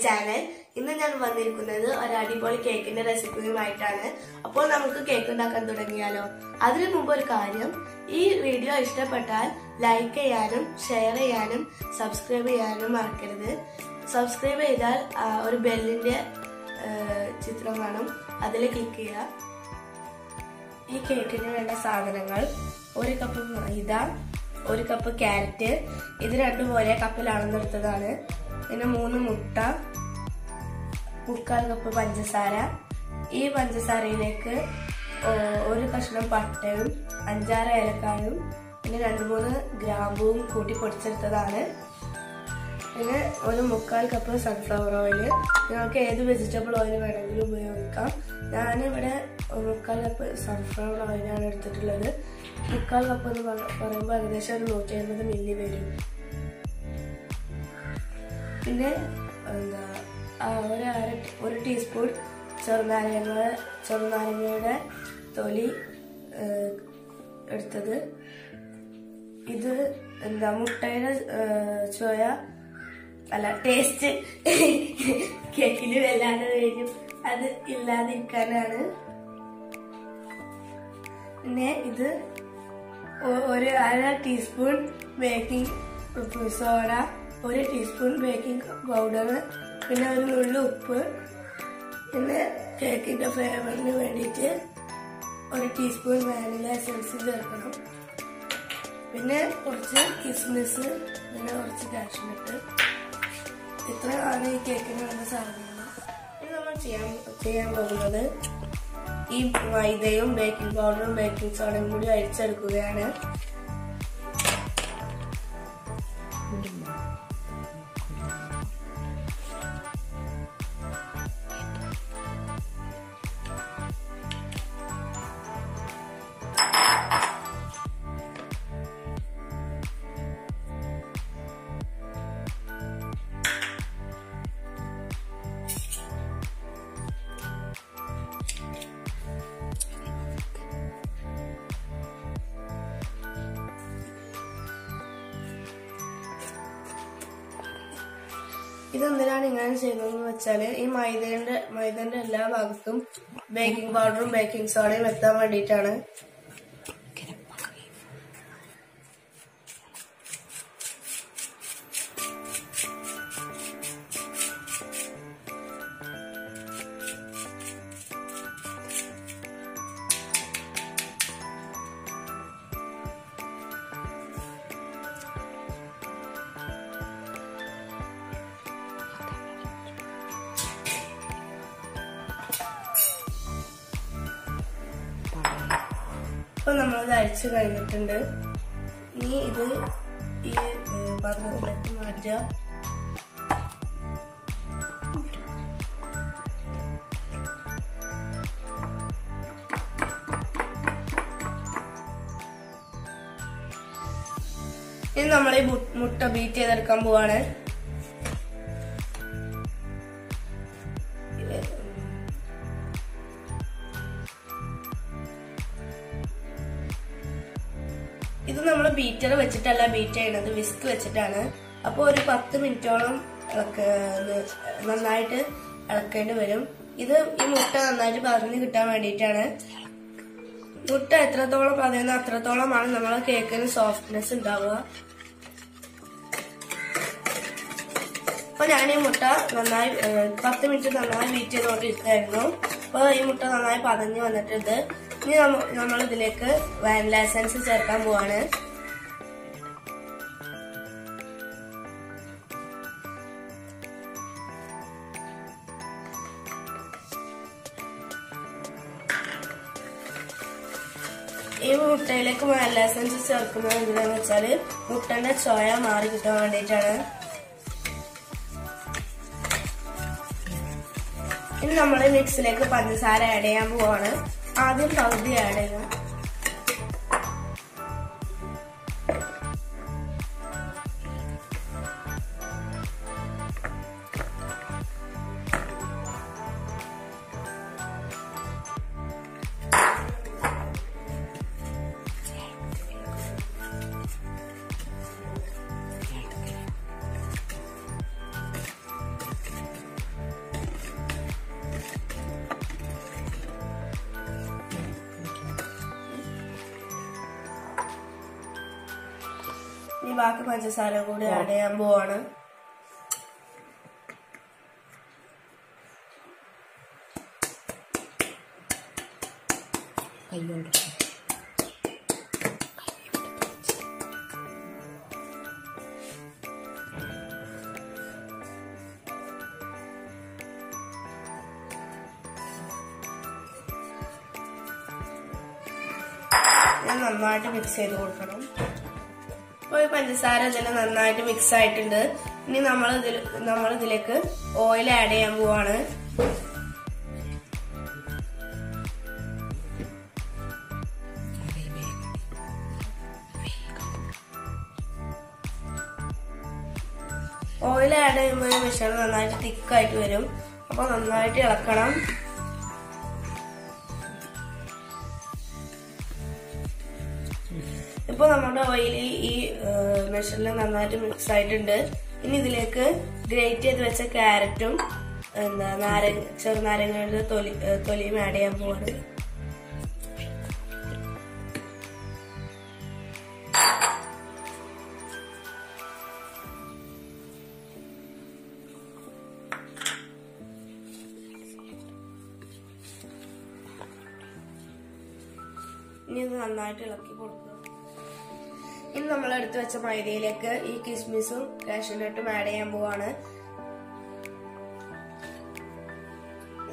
My channel. ഇന്ന് ഞാൻ വന്നിരിക്കുന്നത് ഒരു അടിപൊളി കേക്കിന്റെ റെസിപ്പിയുമായിട്ടാണ്. അപ്പോൾ നമുക്ക് കേക്ക് ഉണ്ടാക്കാൻ തുടങ്ങിയാലോ? അതിനു മുമ്പ് ഒരു കാര്യം, ഈ വീഡിയോ ഇഷ്ടപ്പെട്ടാൽ ലൈക്ക് ചെയ്യാനും ഷെയർ ചെയ്യാനും സബ്സ്ക്രൈബ് ചെയ്യാനും മറക്കരുത്. സബ്സ്ക്രൈബ് ചെയ്താൽ ഒരു ബെല്ലിന്റെ ചിത്രം കാണും, അതിൽ ക്ലിക്ക് ചെയ്യുക. ഈ കേക്കിന് വേണ്ട സാധനങ്ങൾ: 1 കപ്പ് മൈദ, 1 കപ്പ് ക്യാരറ്റ്, ഇത് രണ്ടും ഒരേ കപ്പിൽ അളന്നെടുത്തതാണ്. പിന്നെ 3 മുട്ട, 3/4 കപ്പ് പഞ്ചസാര. ഈ പഞ്ചസാരയിലേക്ക് 1 കഷ്ണം പട്ടയും 5-6 ഏലക്കായും പിന്നെ 2-3 ഗ്രാമ്പുവും കൂട്ടി പൊടിച്ചെടുത്തതാണ്. പിന്നെ 1/4 കപ്പ് സൺഫ്ലവർ ഓയിൽ. നിങ്ങൾക്ക് ഏത് വെജിറ്റബിൾ ഓയിൽ വേണമെങ്കിലും ഉപയോഗിക്കാം. ഞാനിവിടെ 1/4 കപ്പ് സൺഫ്ലവർ ഓയിലാണ് എടുത്തിട്ടുള്ളത്. 1/4 കപ്പ് എന്ന് പറയുമ്പോൾ ഏകദേശം ഒരു 150 മില്ലി വരും. പിന്നെ ഒരു ടീസ്പൂൺ ചെറുനാരങ്ങയുടെ തൊലി എടുത്തത്. ഇത് മുട്ടയുടെ ചോയ ടേസ്റ്റ് കേക്കിന് വല്ലാതെ വരും, അത് ഇല്ലാതിരിക്കാനാണ്. പിന്നെ ഇത് 1/2 teaspoon baking soda, 1 teaspoon baking powder, പിന്നെ 1 നുള്ളു ഉപ്പ്, പിന്നെ കേക്കിന്റെ ഫ്ലേവറിന് വേണ്ടിയിട്ട് 1 ടീസ്പൂൺ വാനില എസൻസ് ചേർക്കണം. പിന്നെ കുറച്ച് കിസ്മിസ്, പിന്നെ കുറച്ച് കാഷ്നട്ട്. ഇത്രയാണ് ഈ കേക്കിന് വേണ്ട സാധനങ്ങൾ. ഇനി നമ്മൾ ചെയ്യാൻ പോകുന്നത് ഈ മൈദയും ബേക്കിംഗ് പൗഡറും ബേക്കിംഗ് സോഡയും കൂടി അരിച്ചെടുക്കുകയാണ്. ഇതെന്തിനാണ് ഇങ്ങനെ ചെയ്യുന്നതെന്ന് വെച്ചാൽ, ഈ മൈദന്റെ എല്ലാ ഭാഗത്തും ബേക്കിംഗ് പൗഡറും ബേക്കിംഗ് സോഡയും എത്താൻ വേണ്ടിയിട്ടാണ്. ഇപ്പൊ നമ്മളിത് അരിച്ചു കഴിഞ്ഞിട്ടുണ്ട്. ഇനി ഇത് ഈ പാത്രത്തിലേക്ക് മാറ്റുക. ഇനി നമ്മൾ ഈ മുട്ട ബീറ്റ് ചെയ്തെടുക്കാൻ പോവാണ്. ഇത് നമ്മൾ ബീറ്റർ വെച്ചിട്ടല്ല ബീറ്റ് ചെയ്യണത്, വിസ്ക് വെച്ചിട്ടാണ്. അപ്പോൾ ഒരു 10 മിനിറ്റോളം നന്നായിട്ട് ഇളക്കേണ്ടി വരും. ഇത് ഈ മുട്ട നന്നായിട്ട് പതഞ്ഞ് കിട്ടാൻ വേണ്ടിയിട്ടാണ്. മുട്ട എത്രത്തോളം പതയുന്നോ അത്രത്തോളമാണ് നമ്മളെ കേക്കിന് സോഫ്റ്റ്നെസ് ഉണ്ടാവുക. അപ്പൊ ഞാൻ ഈ മുട്ട നന്നായി 10 മിനിറ്റ് നന്നായി ബീറ്റ് ചെയ്തുകൊണ്ടിരിക്കുകയായിരുന്നു. അപ്പൊ ഈ മുട്ട നന്നായി പതഞ്ഞ് വന്നിട്ടുണ്ട്. ഇനി നമ്മൾ ഇതിലേക്ക് വാനില എസൻസ് ചേർക്കാൻ പോവാണ്. ഈ മുട്ടയിലേക്ക് വാനില എസൻസ് ചേർക്കുന്നത് എന്തിനാന്ന് വെച്ചാല് മുട്ടന്റെ ചോയ മാറി കിട്ടാൻ വേണ്ടിയിട്ടാണ്. ഇനി നമ്മൾ മിക്സിലേക്ക് പഞ്ചസാര ആഡ് ചെയ്യാൻ പോവാണ്. ആദ്യം പകുതി ആഡ് ചെയ്യാം. ഇനി ബാക്കി പഞ്ചസാര കൂടി ആഡ് ചെയ്യാൻ പോവാണ്. നന്നായിട്ട് മിക്സ് ചെയ്ത് കൊടുക്കണം. അപ്പോൾ ഈ പഞ്ചസാര ഇതിൽ നന്നായിട്ട് മിക്സ് ആയിട്ടുണ്ട്. ഇനി നമ്മൾ ഇതിലേക്ക് ഓയിൽ ആഡ് ചെയ്യാൻ പോവാണ്. ഓയിൽ ആഡ് ചെയ്യുമ്പോൾ മിശ്രണം നന്നായിട്ട് തിക്കായിട്ട് വരും. അപ്പൊ നന്നായിട്ട് ഇളക്കണം. ഇപ്പൊ നമ്മുടെ ഓയിൽ ഈ മെഷറിൽ നന്നായിട്ട് മിക്സ് ആയിട്ടുണ്ട്. ഇനി ഇതിലേക്ക് ഗ്രേറ്റ് ചെയ്ത് വെച്ച ക്യാരറ്റും ചെറുനാരങ്ങയുടെ തൊലിയും ആഡ് ചെയ്യാൻ പോവാണ്. ഇനി ഇത് നന്നായിട്ട് ഇളക്കി കൊടുക്കുക. ഇനി നമ്മൾ എടുത്തു വെച്ച മൈദയിലേക്ക് ഈ കിസ്മിസും കാഷ്യൂനട്ടും ആഡ് ചെയ്യാൻ പോവാണ്.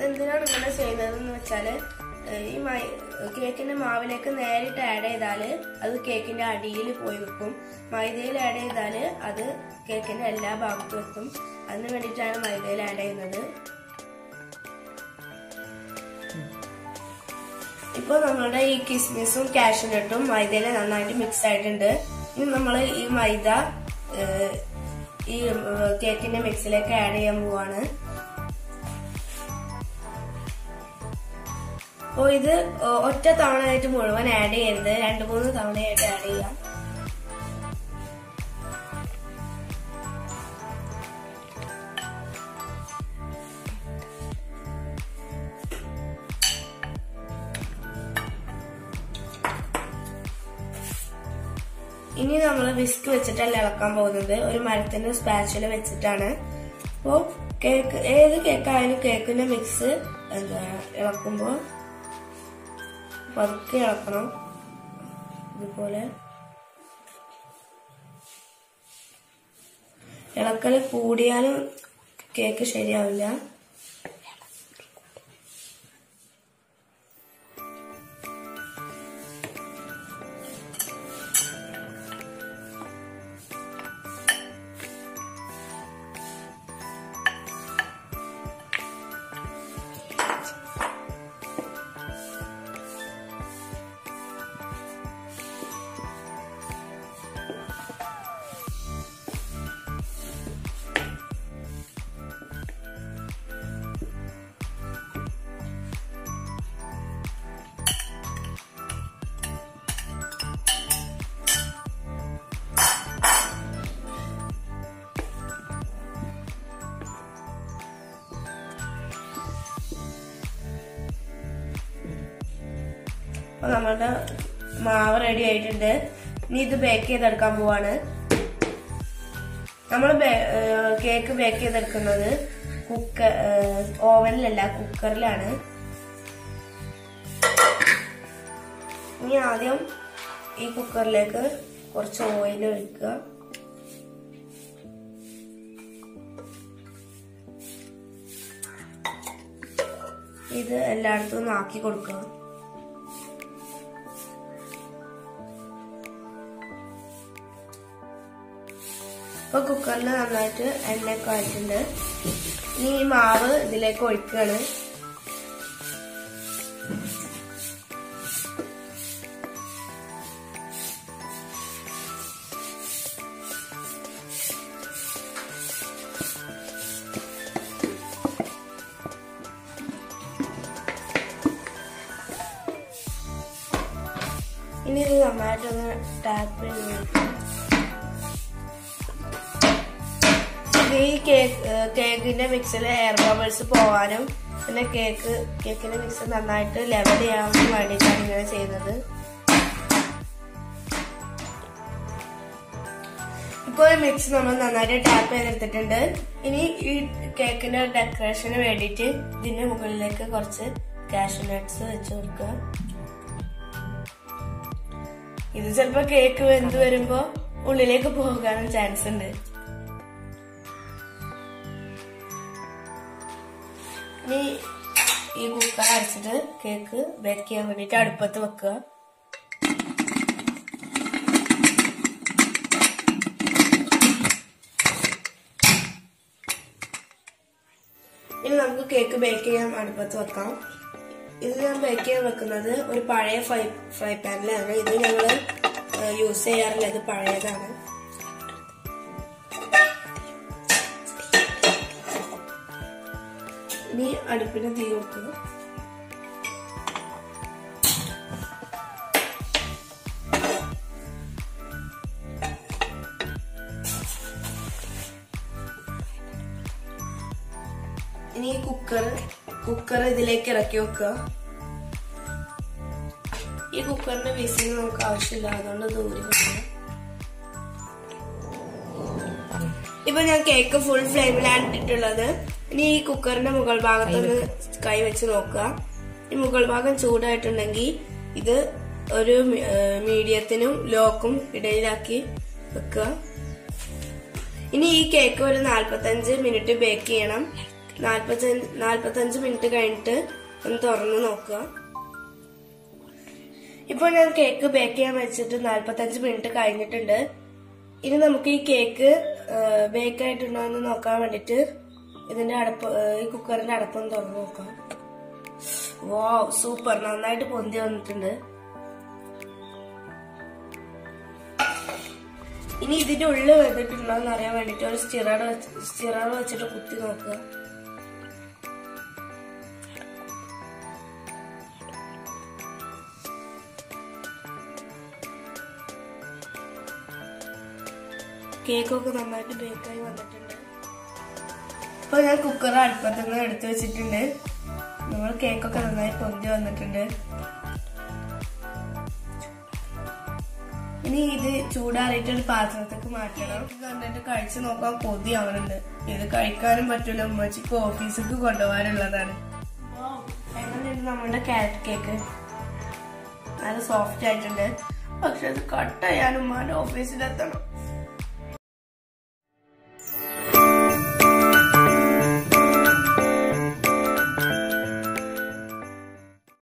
എന്തിനാണ് ഇങ്ങനെ ചെയ്യുന്നതെന്ന് വെച്ചാല് ഈ കേക്കിന്റെ മാവിലേക്ക് നേരിട്ട് ആഡ് ചെയ്താല് അത് കേക്കിന്റെ അടിയിൽ പോയി നിൽക്കും. മൈദയിൽ ആഡ് ചെയ്താല് അത് കേക്കിന്റെ എല്ലാ ഭാഗത്തും എത്തും. അതിന് വേണ്ടിയിട്ടാണ് മൈദയിൽ ആഡ് ചെയ്യുന്നത്. ഇപ്പൊ നമ്മളുടെ ഈ കിസ്മിസും കാഷ്യൂനട്ടും മൈദയിൽ നന്നായിട്ട് മിക്സ് ആയിട്ടുണ്ട്. ഇനി നമ്മൾ ഈ മൈദ ഈ കേക്കിന്റെ മിക്സിലേക്ക് ആഡ് ചെയ്യാൻ പോവാണ്. അപ്പൊ ഇത് ഒറ്റ തവണയായിട്ട് മുഴുവൻ ആഡ് ചെയ്യരുത്, 2-3 തവണയായിട്ട് ആഡ് ചെയ്യാം. ഇനി നമ്മൾ വിസ്ക് വെച്ചിട്ടല്ല ഇളക്കാൻ പോകുന്നത്, ഒരു മരത്തിന്റെ സ്പാച്ചുല വെച്ചിട്ടാണ്. അപ്പോ ഏത് കേക്കായാലും കേക്കിന്റെ മിക്സ് ഇളക്കുമ്പോ പതുക്കെ ഇളക്കണം. ഇതുപോലെ ഇളക്കല് കൂടിയാലും കേക്ക് ശരിയാവില്ല. അപ്പൊ നമ്മളുടെ മാവ് റെഡി ആയിട്ടുണ്ട്. ഇനി ഇത് ബേക്ക് ചെയ്തെടുക്കാൻ പോവാണ്. നമ്മൾ കേക്ക് ബേക്ക് ചെയ്തെടുക്കുന്നത് ഓവനിലല്ല, കുക്കറിലാണ്. ഇനി ആദ്യം ഈ കുക്കറിലേക്ക് കുറച്ച് ഓയിൽ ഒഴിക്കുക. ഇത് എല്ലായിടത്തും ഒന്ന് ആക്കി കൊടുക്കുക. ഇപ്പൊ കുക്കറിൽ നന്നായിട്ട് എണ്ണയൊക്കെ ആയിട്ടുണ്ട്. ഇനി ഈ മാവ് ഇതിലേക്ക് ഒഴിക്കുകയാണ്. ഇനി ഇത് നന്നായിട്ടൊന്ന് ടാപ്പ് ചെയ്ത് ഈ കേക്കിന്റെ മിക്സിൽ എയർ ബബിൾസ് പോവാനും പിന്നെ കേക്കിന്റെ മിക്സ് നന്നായിട്ട് ലെവൽ ചെയ്യാൻ വേണ്ടിയിട്ടാണ് ഇങ്ങനെ ചെയ്യുന്നത്. ഇപ്പോൾ മിക്സ് നമ്മൾ നന്നായിട്ട് ടാപ്പ് ചെയ്തെടുത്തിട്ടുണ്ട്. ഇനി ഈ കേക്കിന്റെ ഡെക്കറേഷന് വേണ്ടിയിട്ട് ഇതിന്റെ മുകളിലേക്ക് കുറച്ച് കാഷ്യൂ നട്ട്സ് വെച്ച് കൊടുക്കുക. ഇത് ചിലപ്പോ കേക്ക് വെന്ത് വരുമ്പോ ഉള്ളിലേക്ക് പോകാനും ചാൻസ് ഉണ്ട്. ഇനി ഈ കുക്കർ അടച്ചിട്ട് കേക്ക് ബേക്ക് ചെയ്യാൻ വേണ്ടിട്ട് അടുപ്പത്ത് വെക്കുക. ഇനി നമുക്ക് കേക്ക് ബേക്ക് ചെയ്യാൻ അടുപ്പത്ത് വെക്കാം. ഇത് ഞാൻ ബേക്ക് ചെയ്യാൻ വെക്കുന്നത് ഒരു പഴയ ഫ്രൈ പാനിലാണ്. ഇത് ഞങ്ങള് യൂസ് ചെയ്യാറില്ല, ഇത് പഴയതാണ്. ഇനി അടുപ്പിന് തീ വെക്കുക. ഇനി ഈ കുക്കർ ഇതിലേക്ക് ഇറക്കി വെക്കുക. ഈ കുക്കറിന്റെ വിസിൽ നമുക്ക് ആവശ്യമില്ല, അതുകൊണ്ട് ദൂരെ വെക്കുക. ഇപ്പൊ ഞാൻ കേക്ക് ഫുൾ ഫ്ലെയിമിലാണ് ഇട്ടിട്ടുള്ളത്. ഇനി ഈ കുക്കറിന്റെ മുകൾ ഭാഗത്തൊന്ന് കൈ വെച്ച് നോക്കുക. ഈ മുകൾ ഭാഗം ചൂടായിട്ടുണ്ടെങ്കിൽ ഇത് ഒരു മീഡിയത്തിനും ലോക്കും ഇടയിലാക്കി വെക്കുക. ഇനി ഈ കേക്ക് ഒരു 45 മിനിറ്റ് ബേക്ക് ചെയ്യണം. 45 മിനിറ്റ് കഴിഞ്ഞിട്ട് ഒന്ന് തുറന്ന് നോക്കുക. ഇപ്പോൾ ഞാൻ കേക്ക് ബേക്ക് ചെയ്യാൻ വെച്ചിട്ട് 45 മിനിറ്റ് കഴിഞ്ഞിട്ടുണ്ട്. ഇനി നമുക്ക് ഈ കേക്ക് ബേക്ക് ആയിട്ടുണ്ടോ എന്ന് നോക്കാൻ വേണ്ടിട്ട് ഇതിന്റെ ഈ കുക്കറിന്റെ അടപ്പൊന്ന് തുറന്ന് നോക്കാം. വാവ്, സൂപ്പർ, നന്നായിട്ട് പൊന്തി വന്നിട്ടുണ്ട്. ഇനി ഇതിന്റെ ഉള്ളിൽ വെന്തിട്ടുണ്ടോ എന്ന് അറിയാൻ വേണ്ടിട്ട് ഒരു സ്റ്റിറർ വെച്ചിട്ട് കുത്തി നോക്കുക. കേക്കൊക്കെ നന്നായിട്ട് ബേക്കായി വന്നിട്ടുണ്ട്. ഇപ്പൊ ഞാൻ കുക്കർ അടുപ്പത്ത് നിന്ന് എടുത്തു വെച്ചിട്ടുണ്ട്. നമ്മൾ കേക്കൊക്കെ നന്നായി പൊന്തി വന്നിട്ടുണ്ട്. ഇനി ഇത് ചൂടാറിയിട്ട് ഒരു പാത്രത്തേക്ക് മാറ്റണം. കണ്ടിട്ട് കഴിച്ചു നോക്കാൻ കൊതിയാവുന്നുണ്ട്. ഇത് കഴിക്കാനും പറ്റൂല, ഉമ്മച്ചിക്ക് ഓഫീസിലേക്ക് കൊണ്ടുപോകാനുള്ളതാണ്. എങ്ങനെയുണ്ട് നമ്മുടെ ക്യാരറ്റ് കേക്ക്? നല്ല സോഫ്റ്റ് ആയിട്ടുണ്ട്. പക്ഷെ അത് കട്ട് ചെയ്യാനും ഉമ്മാന്റെ ഓഫീസിലെത്തണം.